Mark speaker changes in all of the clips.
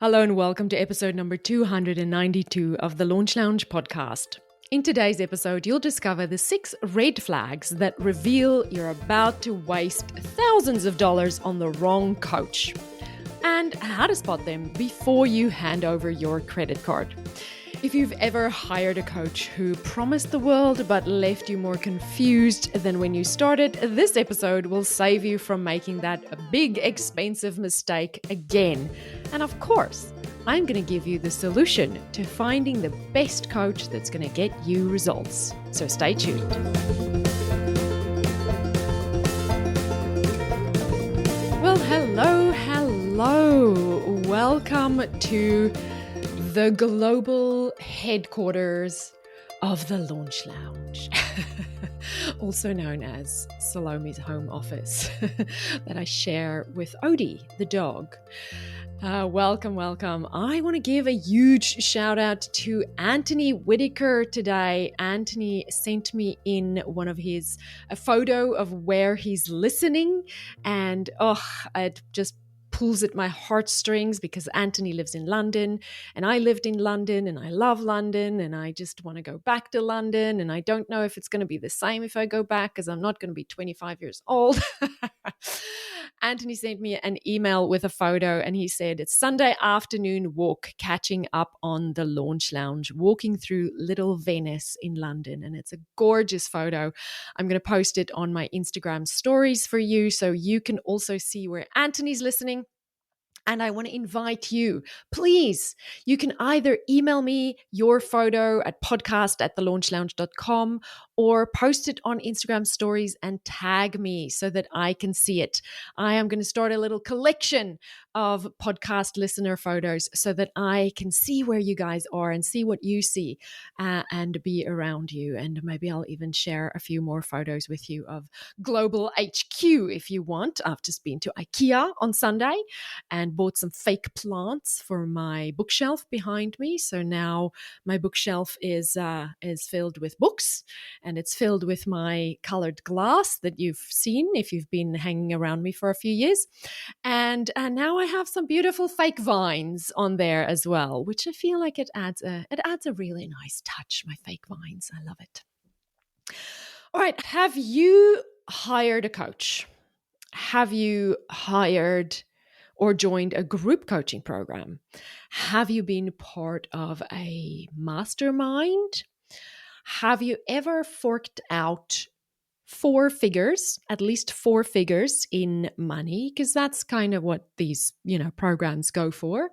Speaker 1: Hello and welcome to episode number 292 of the Launch Lounge podcast. In today's episode, you'll discover the 6 red flags that reveal you're about to waste thousands of dollars on the wrong coach, and how to spot them before you hand over your credit card. If you've ever hired a coach who promised the world but left you more confused than when you started, this episode will save you from making that big, expensive mistake again. And of course, I'm going to give you the solution to finding the best coach that's going to get you results. So stay tuned. Well, hello. Welcome to the global headquarters of the Launch Lounge, also known as Salome's home office that I share with Odie, the dog. Welcome. I want to give a huge shout out to Anthony Whitaker today. Anthony sent me in a photo of where he's listening, and it just pulls at my heartstrings because Anthony lives in London and I lived in London and I love London and I just want to go back to London, and I don't know if it's going to be the same if I go back because I'm not going to be 25 years old. Anthony sent me an email with a photo and he said, it's Sunday afternoon walk, catching up on the Launch Lounge, walking through Little Venice in London. And it's a gorgeous photo. I'm going to post it on my Instagram stories for you so you can also see where Anthony's listening. And I want to invite you, please, you can either email me your photo at podcast@thelaunchlounge.com or post it on Instagram stories and tag me so that I can see it. I am going to start a little collection of podcast listener photos so that I can see where you guys are and see what you see and be around you. And maybe I'll even share a few more photos with you of Global HQ if you want. I've just been to IKEA on Sunday and bought some fake plants for my bookshelf behind me. So now my bookshelf is filled with books, and it's filled with my colored glass that you've seen if you've been hanging around me for a few years. And now I have some beautiful fake vines on there as well, which I feel like it adds a really nice touch. My fake vines, I love it. All right, have you hired a coach? Have you hired or joined a group coaching program? Have you been part of a mastermind? Have you ever forked out at least four figures in money? Because that's kind of what these, programs go for.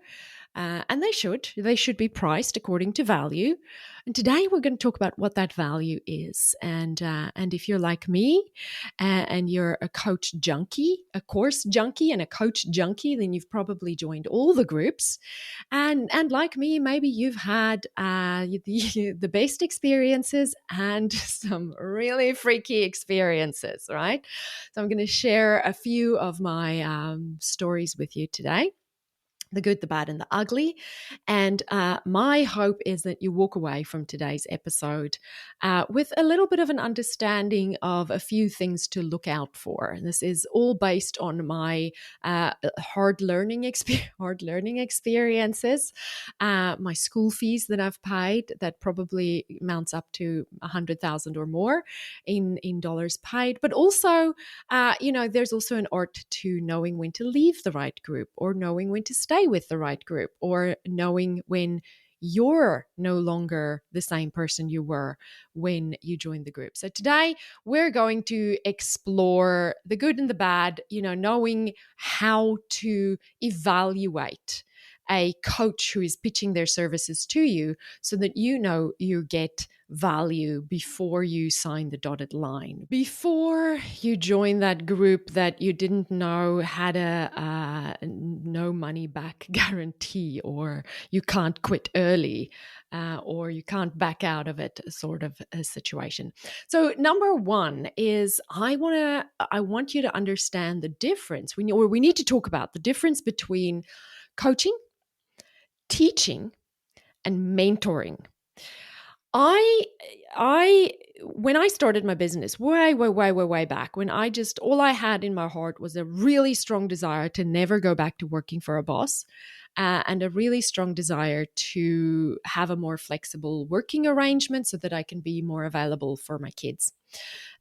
Speaker 1: And they should be priced according to value. And today we're going to talk about what that value is. And if you're like me and you're a coach junkie, a course junkie and a coach junkie, then you've probably joined all the groups. And like me, maybe you've had the best experiences and some really freaky experiences, right? So I'm going to share a few of my stories with you today. The good, the bad, and the ugly. And my hope is that you walk away from today's episode with a little bit of an understanding of a few things to look out for. And this is all based on my hard learning experiences, my school fees that I've paid that probably amounts up to $100,000 or more in dollars paid. But also, there's also an art to knowing when to leave the right group or knowing when to stay with the right group or knowing when you're no longer the same person you were when you joined the group. So today we're going to explore the good and the bad, knowing how to evaluate a coach who is pitching their services to you so that you get value before you sign the dotted line, before you join that group that you didn't know had a no money back guarantee, or you can't quit early, or you can't back out of it sort of a situation. So number one is I want you to understand the difference. We need to talk about the difference between coaching, teaching, and mentoring. When I started my business way back, when all I had in my heart was a really strong desire to never go back to working for a boss. and a really strong desire to have a more flexible working arrangement so that I can be more available for my kids.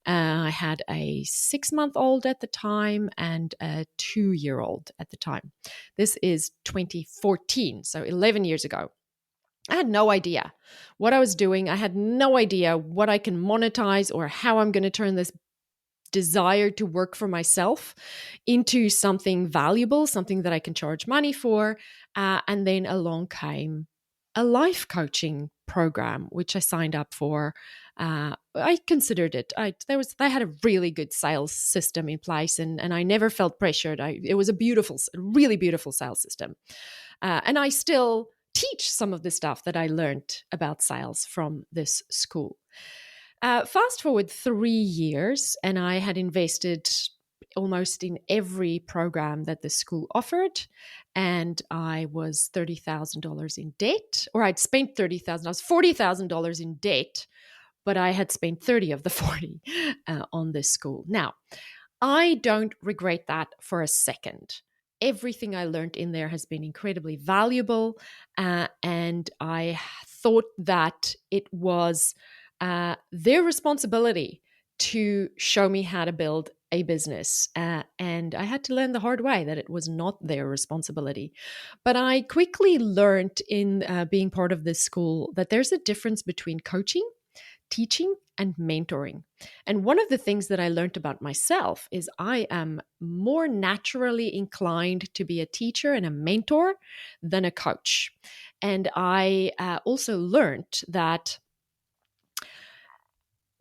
Speaker 1: I had a 6-month-old at the time and a 2-year-old at the time. This is 2014, so 11 years ago. I had no idea what I was doing. I had no idea what I can monetize or how I'm going to turn this desire to work for myself into something valuable, something that I can charge money for. And then along came a life coaching program, which I signed up for. I considered it. They had a really good sales system in place, and I never felt pressured. It was a really beautiful sales system, and I still teach some of the stuff that I learned about sales from this school. Fast forward 3 years, and I had invested almost in every program that the school offered, and I was $30,000 in debt, or I'd spent $30,000. I was $40,000 in debt, but I had spent 30 of the 40 on this school. Now, I don't regret that for a second. Everything I learned in there has been incredibly valuable, and I thought that it was their responsibility to show me how to build a business. And I had to learn the hard way that it was not their responsibility. But I quickly learned in being part of this school that there's a difference between coaching, teaching, and mentoring. And one of the things that I learned about myself is I am more naturally inclined to be a teacher and a mentor than a coach. And I also learned that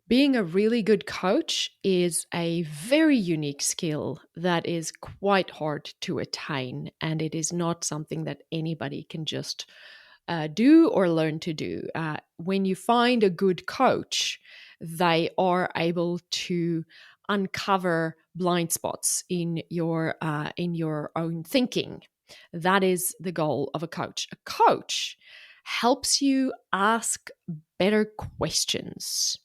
Speaker 1: being a really good coach is a very unique skill that is quite hard to attain, and it is not something that anybody can just do or learn to do. When you find a good coach, they are able to uncover blind spots in your own thinking. That is the goal of a coach. A coach helps you ask better questions.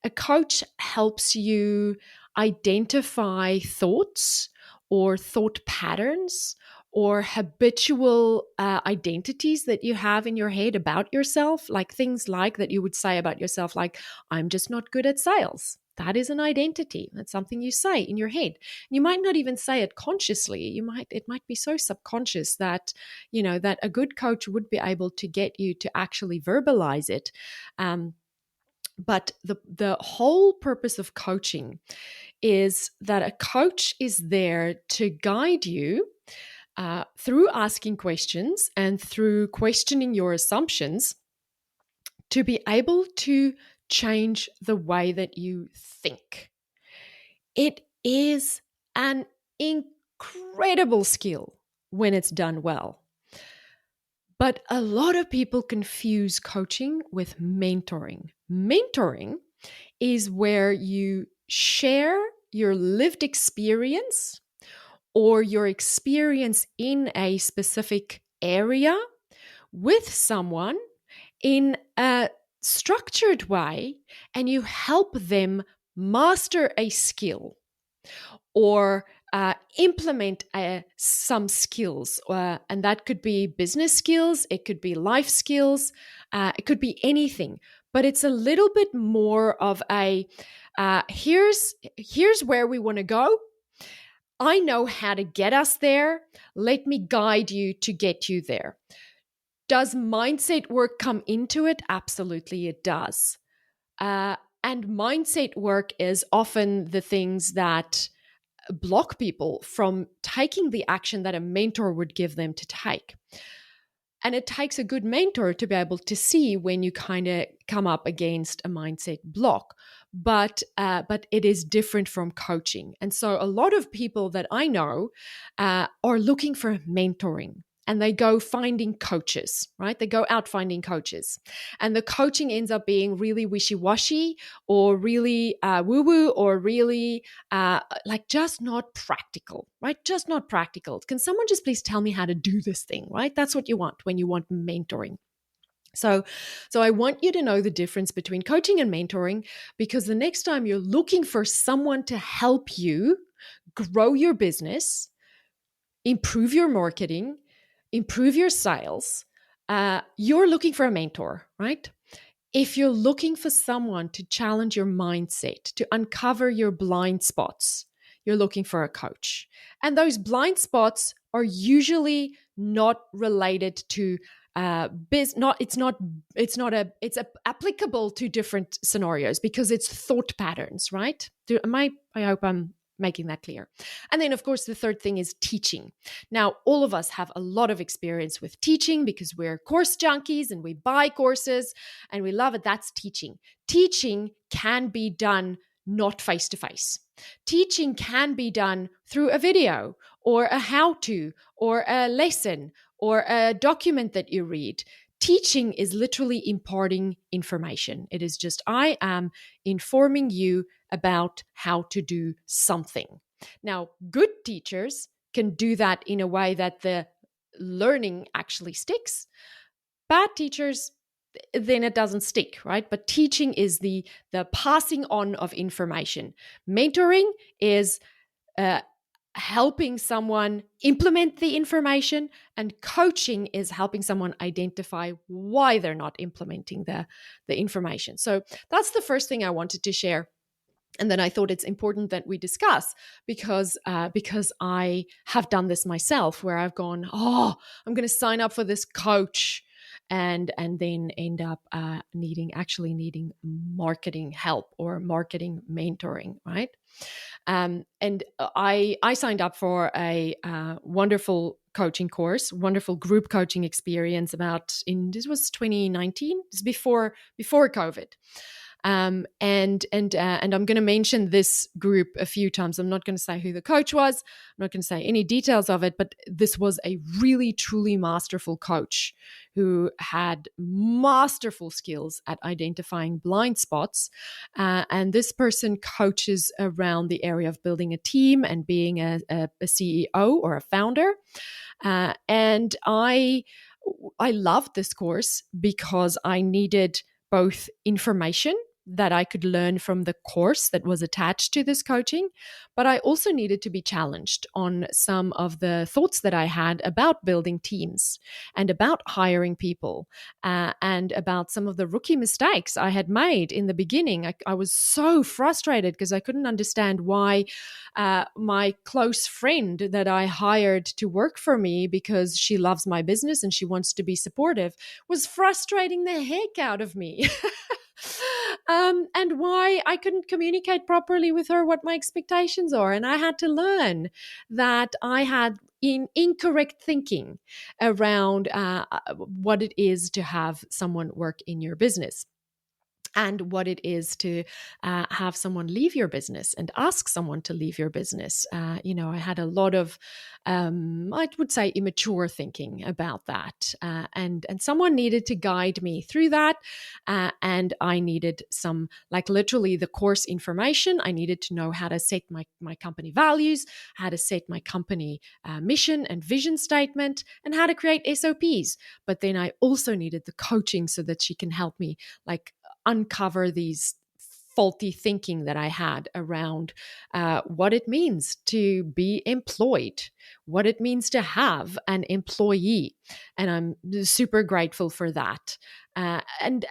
Speaker 1: A coach helps you identify thoughts or thought patterns or habitual identities that you have in your head about yourself, like things like that you would say about yourself, like, I'm just not good at sales. That is an identity. That's something you say in your head. You might not even say it consciously. It might be so subconscious that, that a good coach would be able to get you to actually verbalize it. But the whole purpose of coaching is that a coach is there to guide you through asking questions and through questioning your assumptions to be able to change the way that you think. It is an incredible skill when it's done well. But a lot of people confuse coaching with mentoring. Mentoring is where you share your lived experience or your experience in a specific area with someone in a structured way, and you help them master a skill or implement some skills. And that could be business skills, it could be life skills, it could be anything. But it's a little bit more of a here's where we want to go. I know how to get us there. Let me guide you to get you there. Does mindset work come into it? Absolutely, it does. And mindset work is often the things that block people from taking the action that a mentor would give them to take. And it takes a good mentor to be able to see when you kind of come up against a mindset block. But it is different from coaching. And so a lot of people that I know are looking for mentoring. And they go finding coaches, right? They go out finding coaches. And the coaching ends up being really wishy-washy or really woo-woo or really like just not practical, right? Just not practical. Can someone just please tell me how to do this thing, right? That's what you want when you want mentoring. So I want you to know the difference between coaching and mentoring, because the next time you're looking for someone to help you grow your business, improve your marketing, improve your sales, you're looking for a mentor, right? If you're looking for someone to challenge your mindset, to uncover your blind spots, you're looking for a coach. And those blind spots are usually not related to it's applicable to different scenarios because it's thought patterns, right? I hope I'm making that clear. And then, of course, the third thing is teaching. Now, all of us have a lot of experience with teaching because we're course junkies and we buy courses and we love it. That's teaching. Teaching can be done not face to face. Teaching can be done through a video or a how-to or a lesson or a document that you read. Teaching is literally imparting information. It is just, I am informing you about how to do something. Now, good teachers can do that in a way that the learning actually sticks. Bad teachers, then it doesn't stick, right? But teaching is the passing on of information. Mentoring is helping someone implement the information, and coaching is helping someone identify why they're not implementing the information. So that's the first thing I wanted to share. And then I thought it's important that we discuss because I have done this myself, where I've gone, I'm going to sign up for this coach, and then end up needing marketing help or marketing mentoring, right? And I signed up for a wonderful coaching course, wonderful group coaching experience this was 2019, it's before COVID. And I'm going to mention this group a few times. I'm not going to say who the coach was. I'm not going to say any details of it, but this was a really, truly masterful coach who had masterful skills at identifying blind spots. And this person coaches around the area of building a team and being a CEO or a founder. And I loved this course because I needed both information that I could learn from the course that was attached to this coaching, but I also needed to be challenged on some of the thoughts that I had about building teams and about hiring people, and about some of the rookie mistakes I had made in the beginning. I was so frustrated because I couldn't understand why my close friend that I hired to work for me because she loves my business and she wants to be supportive was frustrating the heck out of me. And why I couldn't communicate properly with her what my expectations are. And I had to learn that I had incorrect thinking around what it is to have someone work in your business, and what it is to have someone leave your business and ask someone to leave your business. I had a lot of, I would say, immature thinking about that. And someone needed to guide me through that. And I needed some, like literally the course information. I needed to know how to set my company values, how to set my company mission and vision statement, and how to create SOPs. But then I also needed the coaching so that she can help me uncover these faulty thinking that I had around what it means to be employed, what it means to have an employee. And I'm super grateful for that. And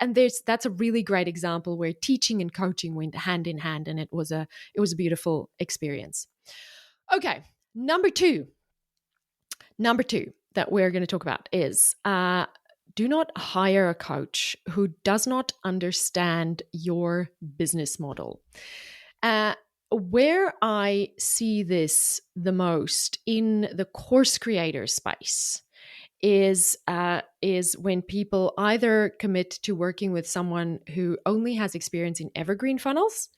Speaker 1: that's a really great example where teaching and coaching went hand in hand, and it was a beautiful experience. Okay, number two that we're going to talk about is do not hire a coach who does not understand your business model. Where I see this the most in the course creator space is when people either commit to working with someone who only has experience in evergreen funnels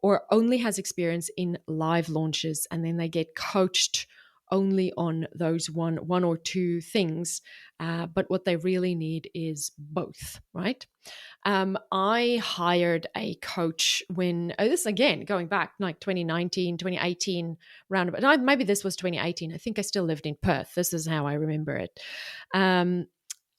Speaker 1: or only has experience in live launches, and then they get coached only on those one or two things, but what they really need is both, right? I hired a coach when, this again, going back like 2019, 2018, roundabout, maybe this was 2018. I think I still lived in Perth. This is how I remember it.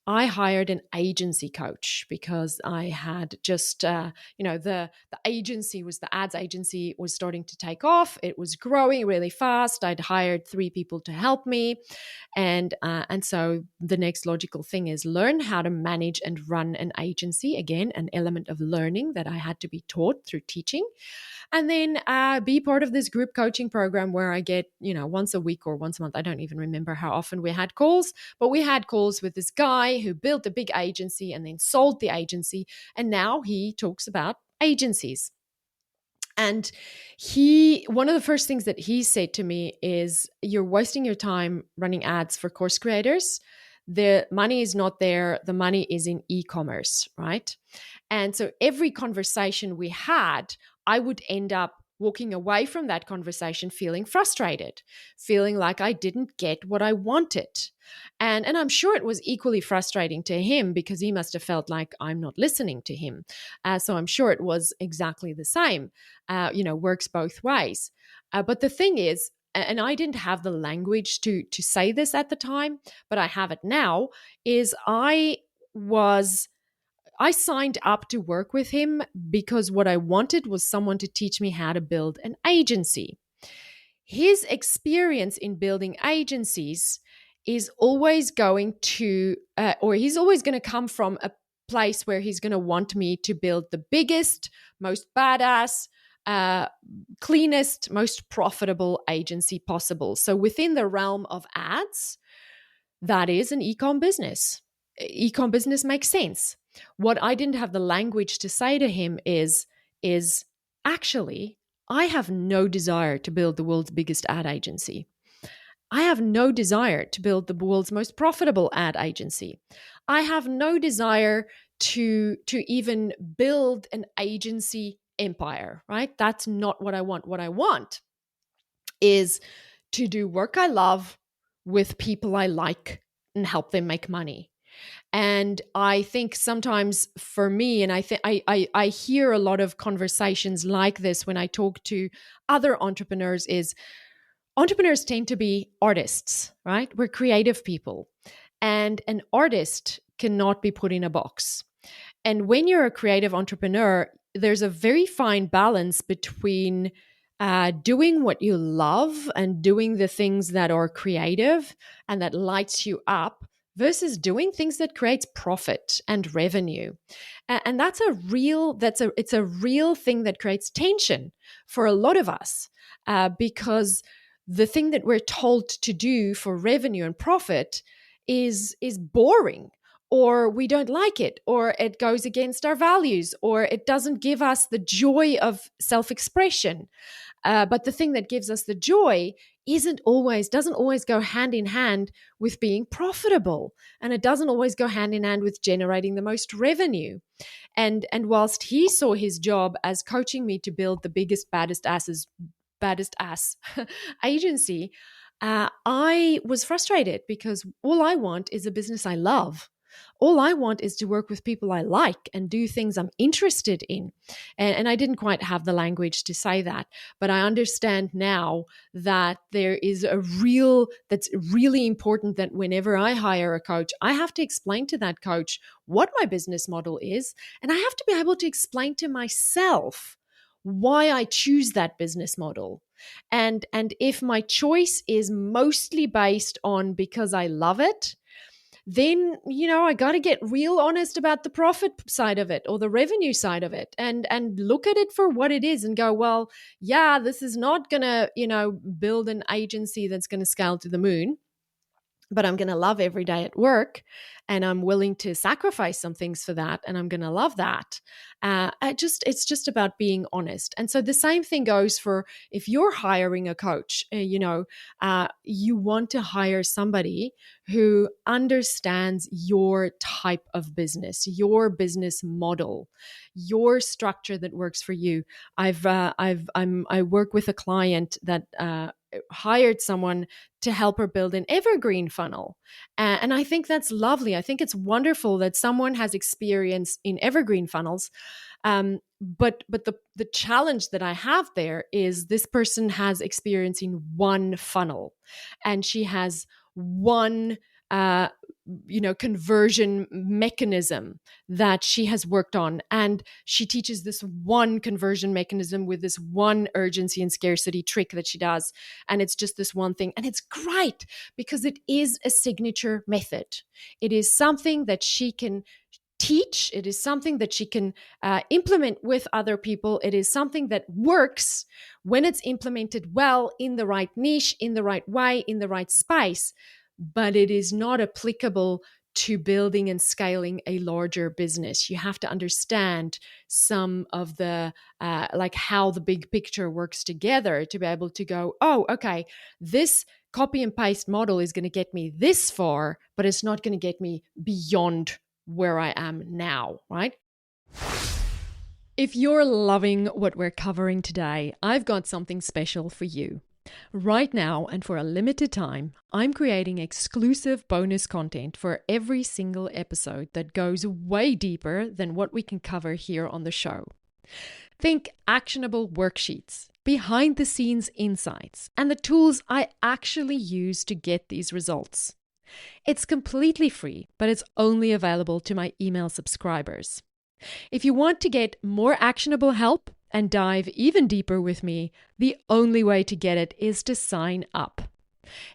Speaker 1: I hired an agency coach because I had just, the agency was the ads agency was starting to take off. It was growing really fast. I'd hired 3 people to help me, and so the next logical thing is learn how to manage and run an agency. Again, an element of learning that I had to be taught through teaching. And then be part of this group coaching program where I get, once a week or once a month. I don't even remember how often we had calls, but we had calls with this guy who built a big agency and then sold the agency. And now he talks about agencies. And one of the first things that he said to me is, you're wasting your time running ads for course creators. The money is not there. The money is in e-commerce, right? And so every conversation we had, I would end up walking away from that conversation feeling frustrated, feeling like I didn't get what I wanted. And I'm sure it was equally frustrating to him because he must have felt like I'm not listening to him. So I'm sure it was exactly the same, works both ways. But the thing is, and I didn't have the language to say this at the time, but I have it now, is I signed up to work with him because what I wanted was someone to teach me how to build an agency. His experience in building agencies is always going to, or he's always going to come from a place where he's going to want me to build the biggest, most badass, cleanest, most profitable agency possible. So within the realm of ads, that is an e-com business. E-com business makes sense. What I didn't have the language to say to him is actually, I have no desire to build the world's biggest ad agency. I have no desire to build the world's most profitable ad agency. I have no desire to even build an agency empire, right? That's not what I want. What I want is to do work I love with people I like and help them make money. And I think sometimes for me, and I hear a lot of conversations like this when I talk to other entrepreneurs, is entrepreneurs tend to be artists, right? We're creative people. And an artist cannot be put in a box. And when you're a creative entrepreneur, there's a very fine balance between doing what you love and doing the things that are creative and that lights you up versus doing things that creates profit and revenue. And it's a real thing that creates tension for a lot of us because the thing that we're told to do for revenue and profit is boring, or we don't like it, or it goes against our values, or it doesn't give us the joy of self-expression. But the thing that gives us the joy doesn't always go hand in hand with being profitable, and it doesn't always go hand in hand with generating the most revenue. And whilst he saw his job as coaching me to build the biggest, baddest ass agency, I was frustrated because all I want is a business I love. All I want is to work with people I like and do things I'm interested in. And I didn't quite have the language to say that, but I understand now that that's really important that whenever I hire a coach, I have to explain to that coach what my business model is. And I have to be able to explain to myself why I choose that business model. And if my choice is mostly based on because I love it, then I got to get real honest about the profit side of it or the revenue side of it, and look at it for what it is and go, well, yeah, this is not gonna build an agency that's going to scale to the moon, but I'm going to love every day at work, and I'm willing to sacrifice some things for that, and I'm going to love that. It's just about being honest. And so the same thing goes for if you're hiring a coach. You want to hire somebody who understands your type of business, your business model, your structure that works for you. I work with a client that hired someone to help her build an evergreen funnel. And I think that's lovely. I think it's wonderful that someone has experience in evergreen funnels. But the challenge that I have there is this person has experience in one funnel, and she has one conversion mechanism that she has worked on. And she teaches this one conversion mechanism with this one urgency and scarcity trick that she does. And it's just this one thing. And it's great because it is a signature method. It is something that she can teach. It is something that she can implement with other people. It is something that works when it's implemented well in the right niche, in the right way, in the right space. But it is not applicable to building and scaling a larger business. You have to understand some of the like how the big picture works together to be able to go, oh, okay, this copy and paste model is going to get me this far, but it's not going to get me beyond where I am now, right? If you're loving what we're covering today, I've got something special for you. Right now, and for a limited time, I'm creating exclusive bonus content for every single episode that goes way deeper than what we can cover here on the show. Think actionable worksheets, behind the scenes insights, and the tools I actually use to get these results. It's completely free, but it's only available to my email subscribers. If you want to get more actionable help and dive even deeper with me, the only way to get it is to sign up.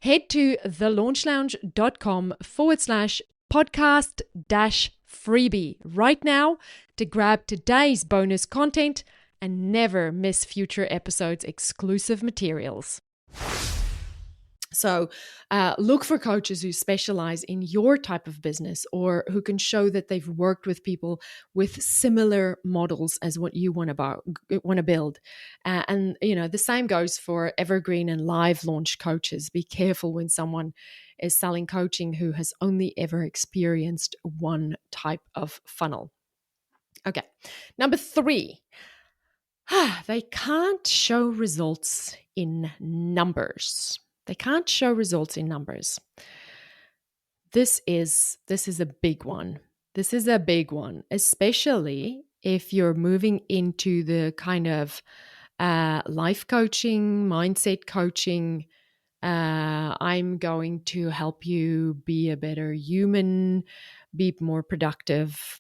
Speaker 1: Head to thelaunchlounge.com/podcast-freebie right now to grab today's bonus content and never miss future episodes' exclusive materials. So look for coaches who specialize in your type of business or who can show that they've worked with people with similar models as what you want to build. And, the same goes for evergreen and live launch coaches. Be careful when someone is selling coaching who has only ever experienced one type of funnel. Okay, number 3. They can't show results in numbers. They can't show results in numbers. This is a big one. This is a big one, especially if you're moving into the kind of life coaching, mindset coaching. I'm going to help you be a better human, be more productive,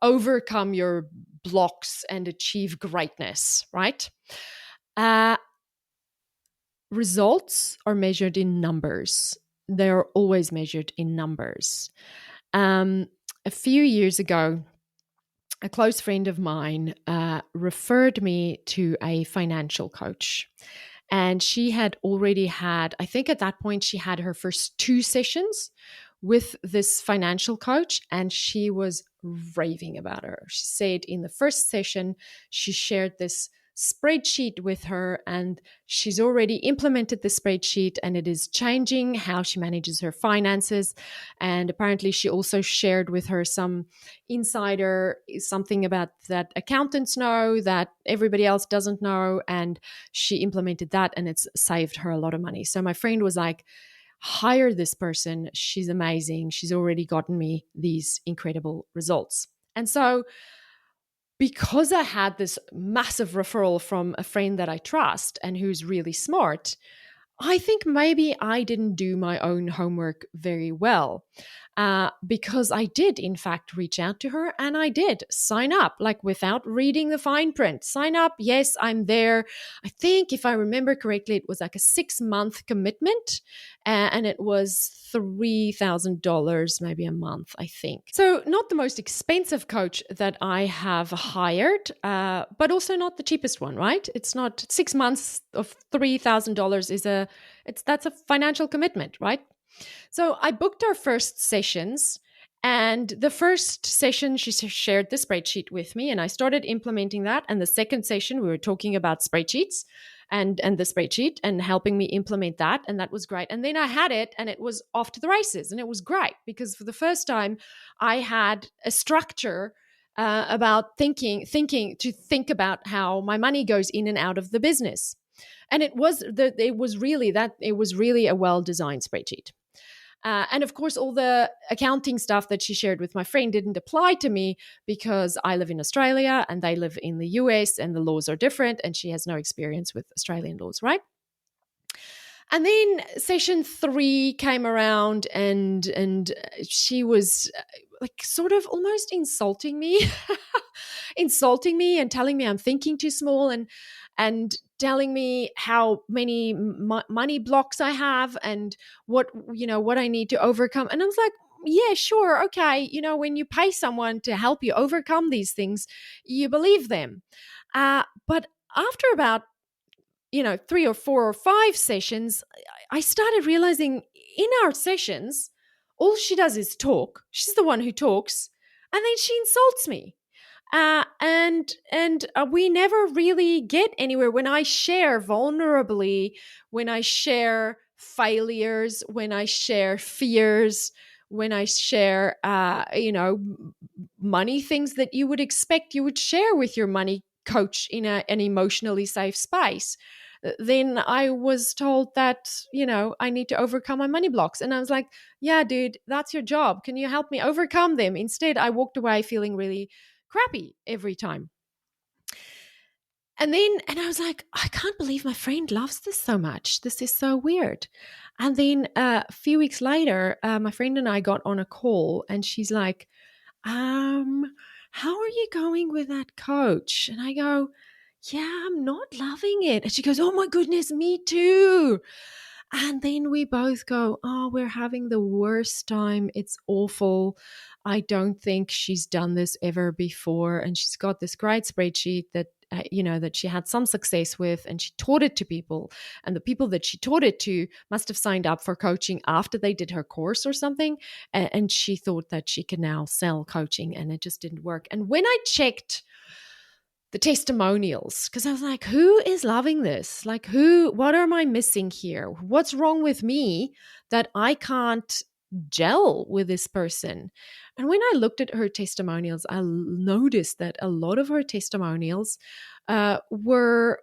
Speaker 1: overcome your blocks and achieve greatness, right? Results are measured in numbers. They're always measured in numbers. A few years ago, a close friend of mine referred me to a financial coach. And she had already had, I think at that point, she had her first 2 sessions with this financial coach, and she was raving about her. She said in the first session, she shared this spreadsheet with her, and she's already implemented the spreadsheet, and it is changing how she manages her finances. And apparently she also shared with her some insider, something about that accountants know that everybody else doesn't know, and she implemented that, and it's saved her a lot of money. So my friend was like, hire this person. She's amazing. She's already gotten me these incredible results. And so because I had this massive referral from a friend that I trust and who's really smart, I think maybe I didn't do my own homework very well, because I did, in fact, reach out to her, and I did sign up, like without reading the fine print. Sign up. Yes, I'm there. I think if I remember correctly, it was like a 6-month commitment, and it was $3,000 maybe a month, I think. So not the most expensive coach that I have hired, but also not the cheapest one, right? It's not 6 months of $3,000 that's a financial commitment, right? So I booked our first sessions, and the first session she shared the spreadsheet with me, and I started implementing that. And the second session we were talking about spreadsheets and the spreadsheet and helping me implement that, and that was great. And then I had it, and it was off to the races, and it was great because for the first time I had a structure about thinking about how my money goes in and out of the business. And it was really a well-designed spreadsheet. And of course, all the accounting stuff that she shared with my friend didn't apply to me because I live in Australia and they live in the US and the laws are different, and she has no experience with Australian laws, right? And then session 3 came around, and she was like sort of almost insulting me, insulting me and telling me I'm thinking too small, and telling me how many money blocks I have, and what I need to overcome. And I was like, yeah, sure, okay. When you pay someone to help you overcome these things, you believe them. But after about 3 or 4 or 5 sessions, I started realizing in our sessions, all she does is talk. She's the one who talks, and then she insults me. And we never really get anywhere when I share vulnerably, when I share failures, when I share fears, when I share, money things that you would expect you would share with your money coach in an emotionally safe space. Then I was told that, I need to overcome my money blocks. And I was like, yeah, dude, that's your job. Can you help me overcome them? Instead, I walked away feeling really crappy every time. And I was like, I can't believe my friend loves this so much. This is so weird. And then a few weeks later, my friend and I got on a call, and she's like, how are you going with that coach? And I go, yeah, I'm not loving it. And she goes, oh my goodness, me too. And then we both go, oh, we're having the worst time. It's awful. I don't think she's done this ever before. And she's got this great spreadsheet that, that she had some success with, and she taught it to people. And the people that she taught it to must have signed up for coaching after they did her course or something. And she thought that she could now sell coaching, and it just didn't work. And when I checked the testimonials, because I was like, who is loving this? Like, what am I missing here? What's wrong with me that I can't gel with this person? And when I looked at her testimonials, I noticed that a lot of her testimonials were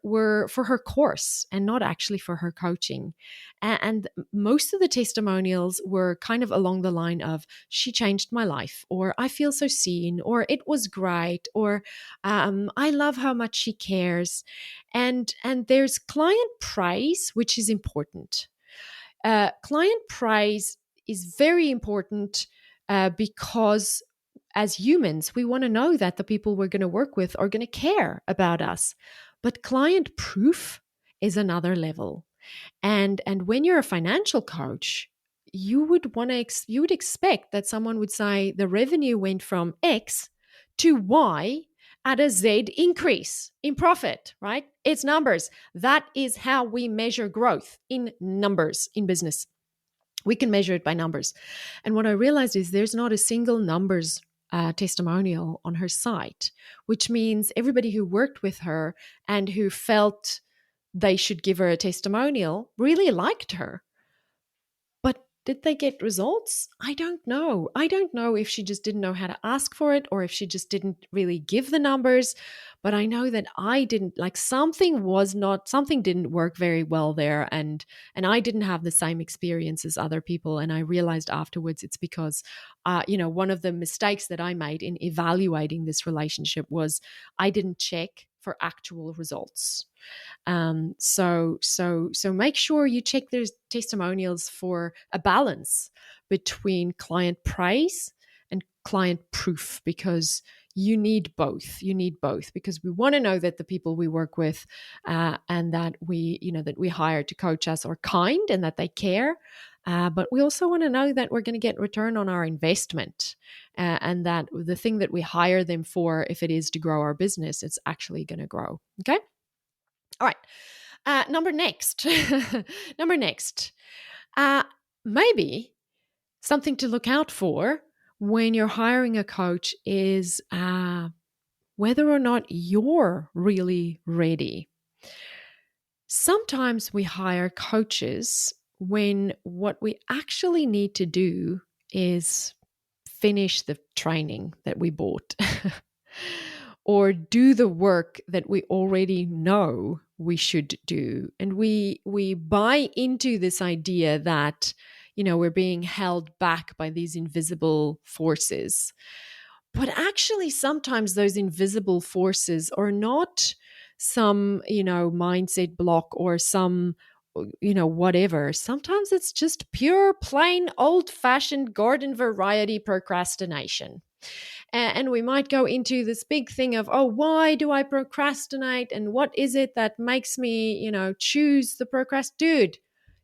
Speaker 1: for her course and not actually for her coaching. And most of the testimonials were kind of along the line of, she changed my life, or I feel so seen, or it was great, or I love how much she cares. And there's client praise, which is important. Client praise is very important because as humans, we want to know that the people we're going to work with are going to care about us. But client proof is another level. And when you're a financial coach, you would expect that someone would say the revenue went from X to Y at a Z increase in profit, right? It's numbers. That is how we measure growth, in numbers in business. We can measure it by numbers. And what I realized is there's not a single numbers testimonial on her site, which means everybody who worked with her and who felt they should give her a testimonial really liked her. But did they get results? I don't know. I don't know if she just didn't know how to ask for it, or if she just didn't really give the numbers. But I know that I didn't, like, something didn't work very well there. And I didn't have the same experience as other people. And I realized afterwards it's because, one of the mistakes that I made in evaluating this relationship was I didn't check for actual results. So make sure you check their testimonials for a balance between client praise and client proof, because you need both. You need both, because we want to know that the people we work with and that we hire to coach us are kind and that they care. But we also want to know that we're going to get return on our investment, and that the thing that we hire them for, if it is to grow our business, it's actually going to grow. Okay. All right. Number next. Maybe something to look out for when you're hiring a coach is whether or not you're really ready. Sometimes we hire coaches when what we actually need to do is finish the training that we bought or do the work that we already know we should do. And we buy into this idea that, we're being held back by these invisible forces. But actually, sometimes those invisible forces are not some, mindset block or some whatever. Sometimes it's just pure, plain, old-fashioned garden variety procrastination. And we might go into this big thing of, oh, why do I procrastinate? And what is it that makes me, choose the Dude,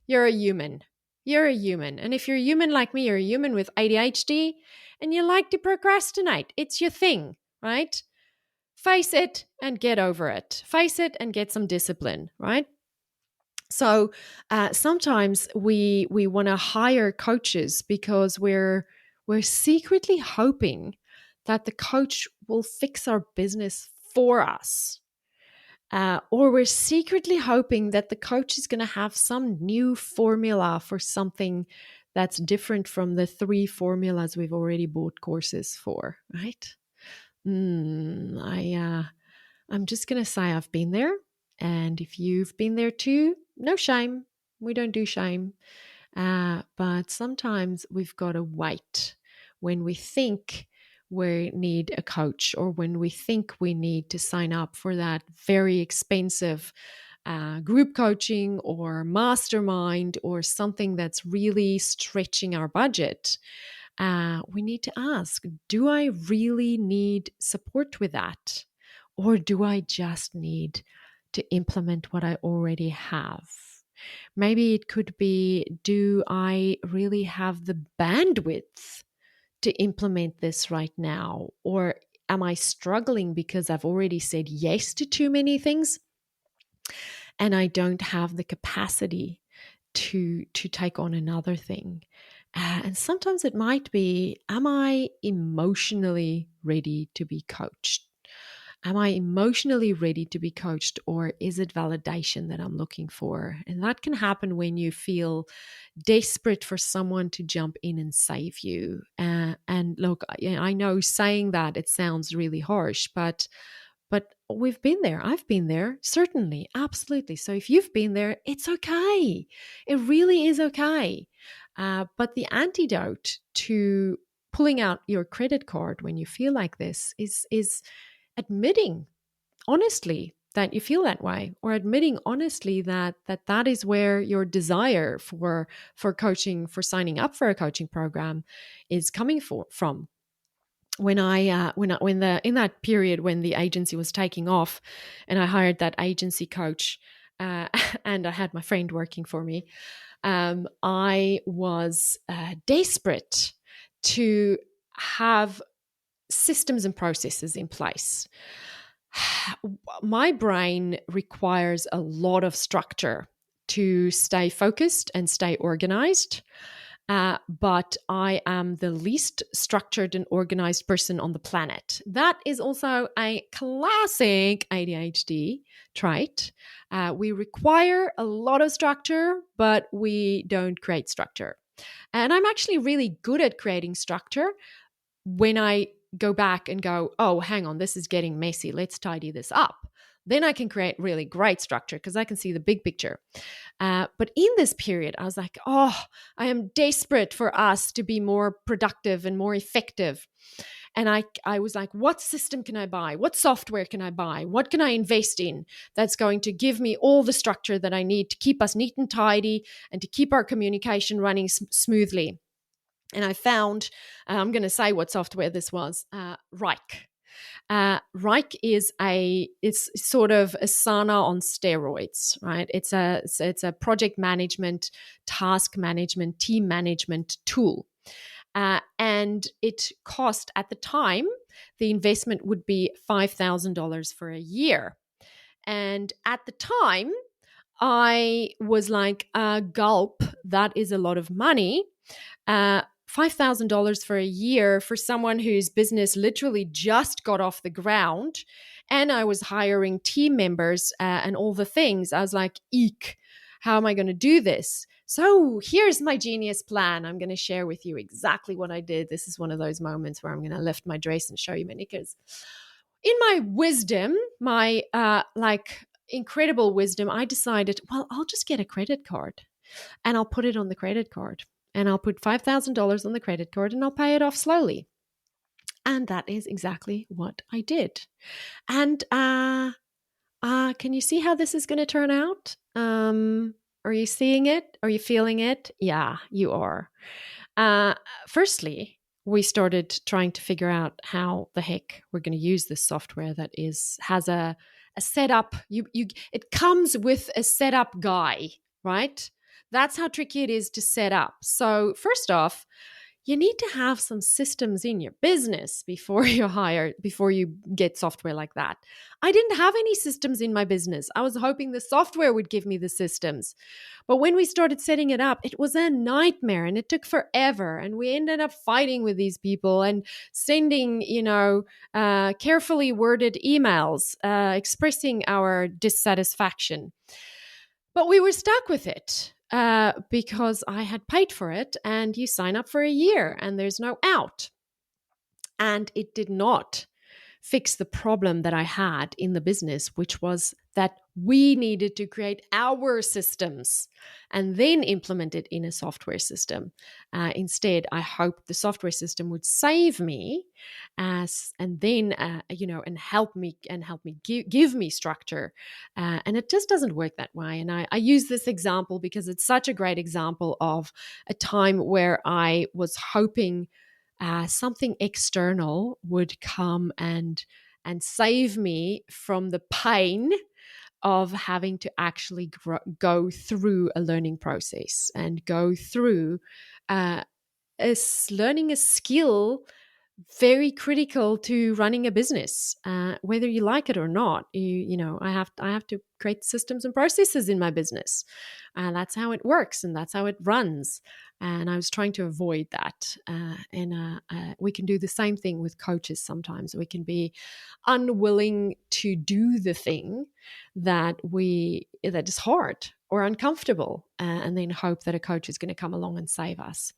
Speaker 1: you're a human. You're a human. And if you're a human like me, you're a human with ADHD and you like to procrastinate. It's your thing, right? Face it and get over it. Face it and get some discipline, right? So sometimes we want to hire coaches because we're secretly hoping that the coach will fix our business for us. Or we're secretly hoping that the coach is going to have some new formula for something that's different from the 3 formulas we've already bought courses for, right? I'm just going to say I've been there. And if you've been there too, no shame. We don't do shame. But sometimes we've got to wait when we think we need a coach or when we think we need to sign up for that very expensive group coaching or mastermind or something that's really stretching our budget. We need to ask, do I really need support with that? Or do I just need to implement what I already have? Maybe it could be, do I really have the bandwidth to implement this right now? Or am I struggling because I've already said yes to too many things and I don't have the capacity to take on another thing? And sometimes it might be, am I emotionally ready to be coached? Am I emotionally ready to be coached, or is it validation that I'm looking for? And that can happen when you feel desperate for someone to jump in and save you. And look, I know saying that it sounds really harsh, but we've been there. I've been there, certainly, absolutely. So if you've been there, it's okay. It really is okay. But the antidote to pulling out your credit card when you feel like this is admitting honestly that you feel that way, or admitting honestly that is where your desire for coaching, for signing up for a coaching program is coming from. When in that period when the agency was taking off and I hired that agency coach, and I had my friend working for me, I was desperate to have systems and processes in place. My brain requires a lot of structure to stay focused and stay organized. But I am the least structured and organized person on the planet. That is also a classic ADHD trait. We require a lot of structure, but we don't create structure. And I'm actually really good at creating structure when I go back and go, oh, hang on, this is getting messy. Let's tidy this up. Then I can create really great structure because I can see the big picture. But in this period, I was like, oh, I am desperate for us to be more productive and more effective. And I was like, what system can I buy? What software can I buy? What can I invest in that's going to give me all the structure that I need to keep us neat and tidy and to keep our communication running smoothly? And I found, I'm going to say what software this was, Reich. Reich it's sort of Asana on steroids, right? It's a project management, task management, team management tool. And it cost at the time, the investment would be $5,000 for a year. And at the time, I was like, gulp, that is a lot of money. $5,000 for a year for someone whose business literally just got off the ground. And I was hiring team members and all the things. I was like, eek, how am I going to do this? So here's my genius plan. I'm going to share with you exactly what I did. This is one of those moments where I'm going to lift my dress and show you my knickers. In my wisdom, my incredible wisdom, I decided, well, I'll just get a credit card and I'll put it on the credit card. And I'll put $5,000 on the credit card and I'll pay it off slowly. And that is exactly what I did. And can you see how this is going to turn out? Are you seeing it? Are you feeling it? Yeah, you are. Uh, Firstly, we started trying to figure out how the heck we're going to use this software that has a setup. It comes with a setup guy, right? That's how tricky it is to set up. So first off, you need to have some systems in your business before you get software like that. I didn't have any systems in my business. I was hoping the software would give me the systems. But when we started setting it up, it was a nightmare and it took forever. And we ended up fighting with these people and sending, carefully worded emails expressing our dissatisfaction. But we were stuck with it because I had paid for it, and you sign up for a year and there's no out. And it did not fix the problem that I had in the business, which was that we needed to create our systems and then implement it in a software system. Instead, I hoped the software system would save me, and help me give me structure. And it just doesn't work that way. And I use this example because it's such a great example of a time where I was hoping something external would come and save me from the pain of having to actually go through a learning process and go through uh, learning a skill very critical to running a business, whether you like it or not. I have to create systems and processes in my business. That's how it works, and that's how it runs. And I was trying to avoid that. We can do the same thing with coaches. Sometimes we can be unwilling to do the thing that is hard or uncomfortable, and then hope that a coach is going to come along and save us.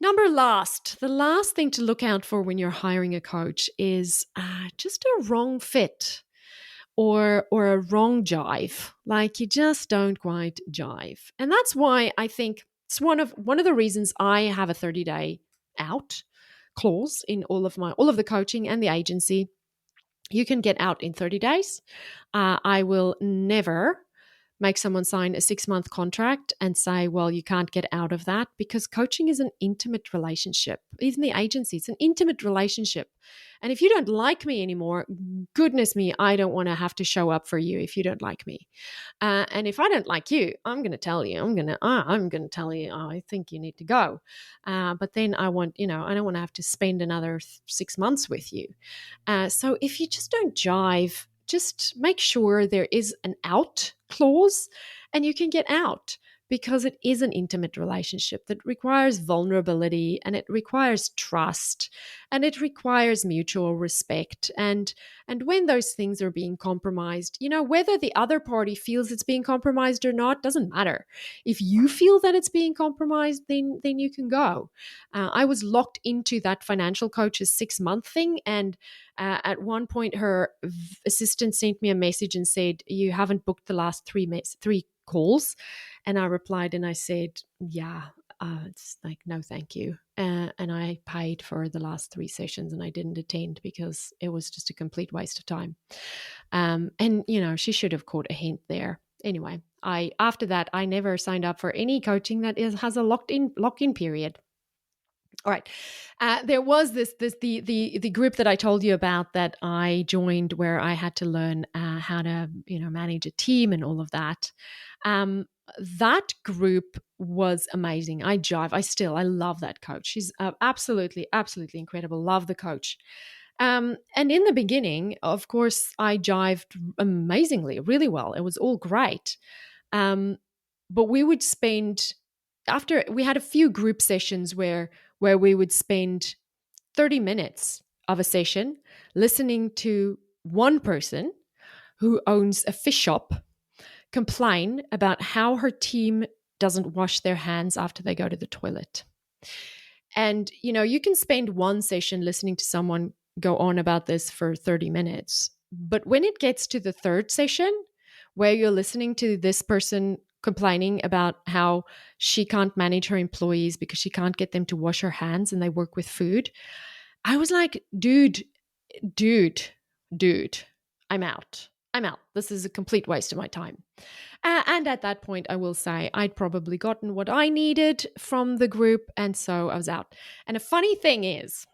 Speaker 1: The last thing to look out for when you're hiring a coach is just a wrong fit or a wrong jive. Like you just don't quite jive. And that's why I think it's one of the reasons I have a 30-day out clause in all of the coaching and the agency. You can get out in 30 days. I will never make someone sign a 6-month contract and say, well, you can't get out of that, because coaching is an intimate relationship. Even the agency, it's an intimate relationship. And if you don't like me anymore, goodness me, I don't want to have to show up for you if you don't like me. And if I don't like you, I'm going to tell you. I'm going to tell you, oh, I think you need to go. But then I don't want to have to spend another 6 months with you. So if you just don't jive, just make sure there is an out clause and you can get out, because it is an intimate relationship that requires vulnerability, and it requires trust, and it requires mutual respect. And when those things are being compromised, whether the other party feels it's being compromised or not doesn't matter. If you feel that it's being compromised, then you can go. I was locked into that financial coach's 6-month thing, and at one point her assistant sent me a message and said, you haven't booked the last three calls. And I replied and I said, yeah, it's like, no, thank you. And I paid for the last 3 sessions and I didn't attend because it was just a complete waste of time. And she should have caught a hint there. Anyway, after that, I never signed up for any coaching that has a lock-in period. All right. There was the group that I told you about that I joined, where I had to learn how to manage a team and all of that. That group was amazing. I love that coach. She's absolutely incredible. Love the coach. And in the beginning, of course, I jived amazingly, really well. It was all great. But we would spend, after we had a few group sessions where we would spend 30 minutes of a session listening to one person who owns a fish shop complain about how her team doesn't wash their hands after they go to the toilet. And, you can spend one session listening to someone go on about this for 30 minutes. But when it gets to the third session, where you're listening to this person complaining about how she can't manage her employees because she can't get them to wash her hands and they work with food, I was like, dude, I'm out. I'm out. This is a complete waste of my time. And at that point, I will say I'd probably gotten what I needed from the group. And so I was out. And a funny thing is,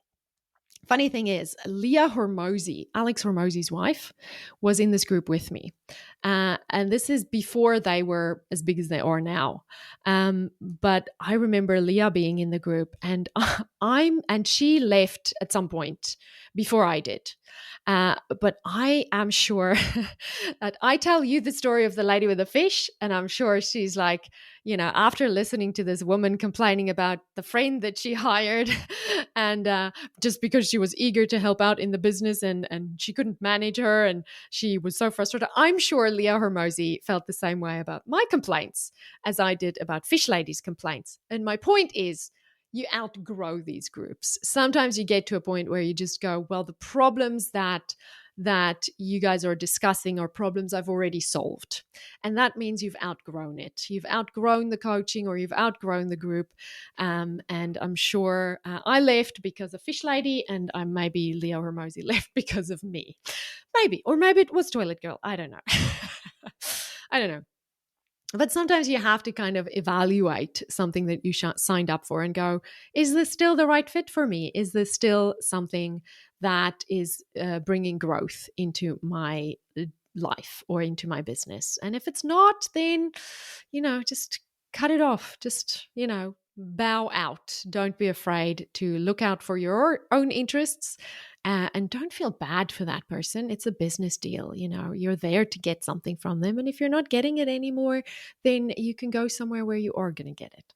Speaker 1: Leah Hormozy, Alex Hormozy's wife, was in this group with me. And this is before they were as big as they are now. But I remember Leah being in the group, and she left at some point before I did. But I am sure that I tell you the story of the lady with the fish, and I'm sure she's like, after listening to this woman complaining about the friend that she hired and just because she was eager to help out in the business and she couldn't manage her and she was so frustrated. I'm sure Leah Hormozy felt the same way about my complaints as I did about Fish Lady's complaints. And my point is, you outgrow these groups. Sometimes you get to a point where you just go, well, the problems that you guys are discussing are problems I've already solved. And that means you've outgrown it. You've outgrown the coaching or you've outgrown the group. And I'm sure I left because of Fish Lady, and maybe Leah Hormozy left because of me. Maybe. Or maybe it was Toilet Girl. I don't know. I don't know. But sometimes you have to kind of evaluate something that you signed up for and go, is this still the right fit for me? Is this still something that is bringing growth into my life or into my business? And if it's not, then, just cut it off. Just, bow out. Don't be afraid to look out for your own interests. And don't feel bad for that person. It's a business deal. You're there to get something from them. And if you're not getting it anymore, then you can go somewhere where you are going to get it.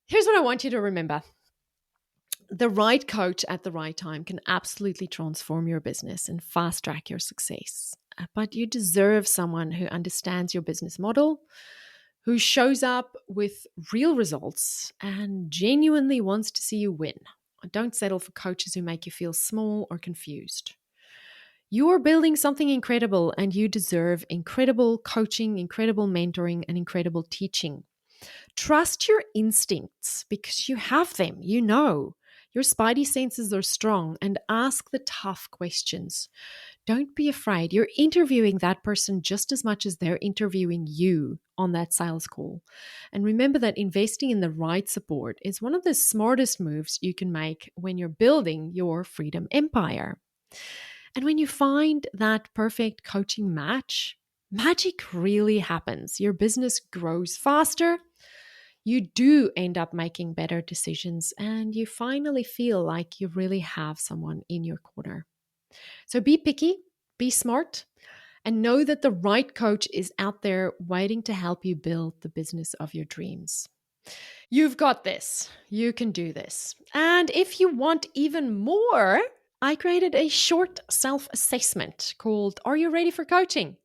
Speaker 1: Here's what I want you to remember. The right coach at the right time can absolutely transform your business and fast track your success. But you deserve someone who understands your business model, who shows up with real results and genuinely wants to see you win. Don't settle for coaches who make you feel small or confused. You are building something incredible, and you deserve incredible coaching, incredible mentoring, and incredible teaching. Trust your instincts because you have them. Your spidey senses are strong, and ask the tough questions. Don't be afraid. You're interviewing that person just as much as they're interviewing you on that sales call. And remember that investing in the right support is one of the smartest moves you can make when you're building your freedom empire. And when you find that perfect coaching match, magic really happens. Your business grows faster. You do end up making better decisions, and you finally feel like you really have someone in your corner. So be picky, be smart, and know that the right coach is out there waiting to help you build the business of your dreams. You've got this. You can do this. And if you want even more, I created a short self-assessment called Are You Ready for Coaching?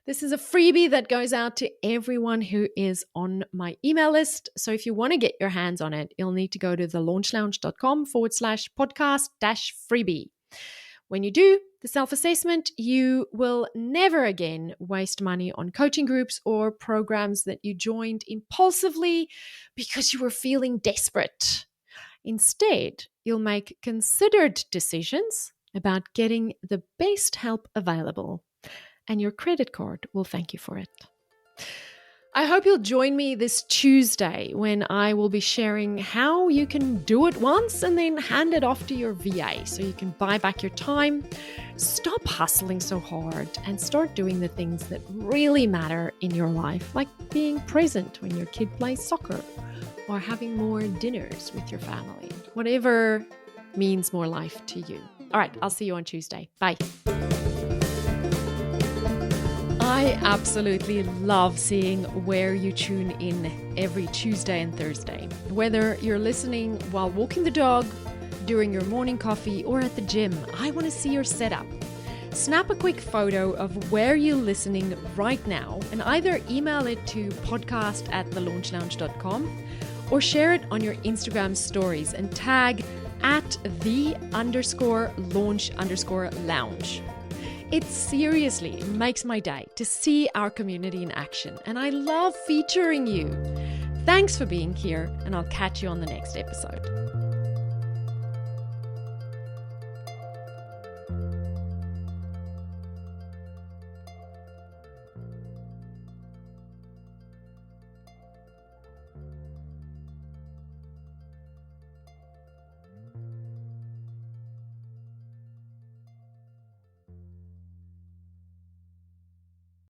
Speaker 1: This is a freebie that goes out to everyone who is on my email list. So if you want to get your hands on it, you'll need to go to thelaunchlounge.com/podcast-freebie. When you do the self-assessment, you will never again waste money on coaching groups or programs that you joined impulsively because you were feeling desperate. Instead, you'll make considered decisions about getting the best help available, and your credit card will thank you for it. I hope you'll join me this Tuesday when I will be sharing how you can do it once and then hand it off to your VA so you can buy back your time, stop hustling so hard, and start doing the things that really matter in your life, like being present when your kid plays soccer or having more dinners with your family, whatever means more life to you. All right, I'll see you on Tuesday. Bye. I absolutely love seeing where you tune in every Tuesday and Thursday. Whether you're listening while walking the dog, during your morning coffee, or at the gym, I want to see your setup. Snap a quick photo of where you're listening right now and either email it to podcast@thelaunchlounge.com or share it on your Instagram stories and tag @the_launch_lounge. It seriously makes my day to see our community in action, and I love featuring you. Thanks for being here, and I'll catch you on the next episode.